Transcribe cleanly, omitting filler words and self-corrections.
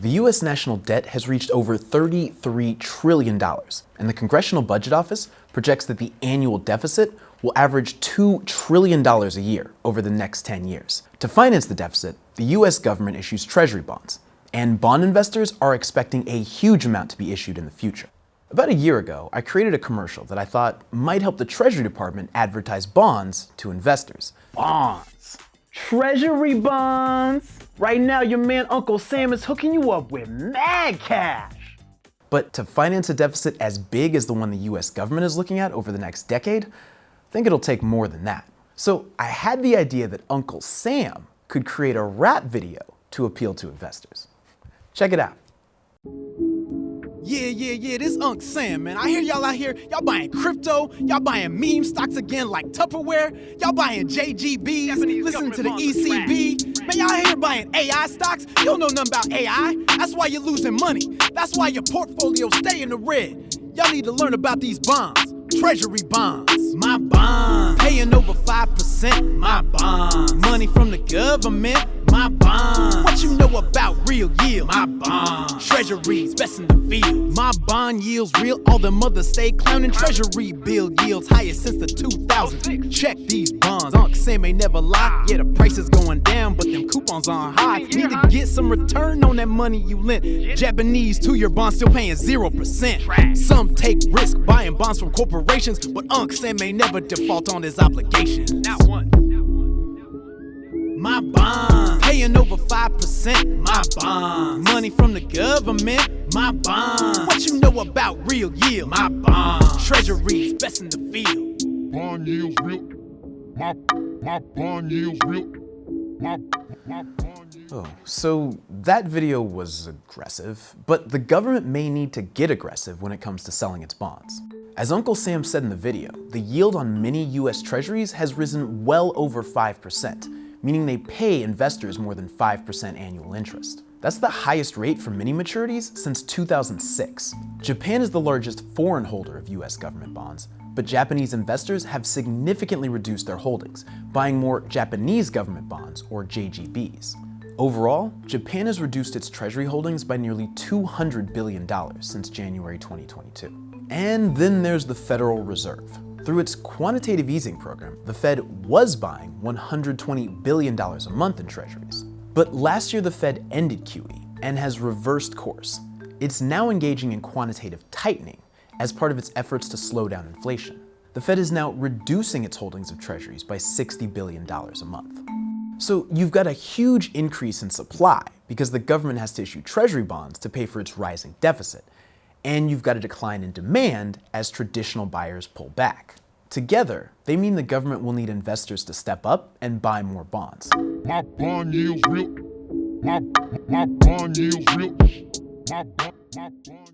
The U.S. national debt has reached over $33 trillion, and the Congressional Budget Office projects that the annual deficit will average $2 trillion a year over the next 10 years. To finance the deficit, the U.S. government issues Treasury bonds, and bond investors are expecting a huge amount to be issued in the future. About a year ago, I created a commercial that I thought might help the Treasury Department advertise bonds to investors. Bonds. Treasury bonds. Right now, your man Uncle Sam is hooking you up with mad cash. But to finance a deficit as big as the one the US government is looking at over the next decade, I think it'll take more than that. So I had the idea that Uncle Sam could create a rap video to appeal to investors. Check it out. Yeah, this Unc Sam, man. I hear y'all out here, y'all buying crypto, y'all buying meme stocks again like Tupperware, y'all buying JGBs, listening to the ECB. Man, y'all out here buying AI stocks. You don't know nothing about AI. That's why you're losing money. That's why your portfolio stay in the red. Y'all need to learn about these bonds. Treasury bonds, my bond. Paying over 5%, my bond. Money from the government, my bond. What you know about real yield, my bond. Treasuries, best in the field. My bond yields real, all the mothers stay clowning. Treasury bill yields highest since the 2000s. Check these bonds, Unc Sam may never lie. Yeah, the price is going down, but them coupons on high. Need to get some return on that money you lent. Japanese 2-year bonds still paying 0%. Some take risk buying bonds from corporations, but Unc Sam may never default on his obligations. Not one. My bond, paying over 5%, my bond. Money from the government, my bond. What you know about real yield, my bond. Treasuries, best in the field. Bond yields real, my bond yields real, my bond yields. Oh, so that video was aggressive, but the government may need to get aggressive when it comes to selling its bonds. As Uncle Sam said in the video, the yield on many US Treasuries has risen well over 5%. Meaning they pay investors more than 5% annual interest. That's the highest rate for mini maturities since 2006. Japan is the largest foreign holder of US government bonds, but Japanese investors have significantly reduced their holdings, buying more Japanese government bonds, or JGBs. Overall, Japan has reduced its treasury holdings by nearly $200 billion since January 2022. And then there's the Federal Reserve. Through its quantitative easing program, the Fed was buying $120 billion a month in treasuries. But last year the Fed ended QE and has reversed course. It's now engaging in quantitative tightening as part of its efforts to slow down inflation. The Fed is now reducing its holdings of treasuries by $60 billion a month. So you've got a huge increase in supply because the government has to issue treasury bonds to pay for its rising deficit. And you've got a decline in demand as traditional buyers pull back. Together, they mean the government will need investors to step up and buy more bonds. My bond yields real, my bond yields real, my bond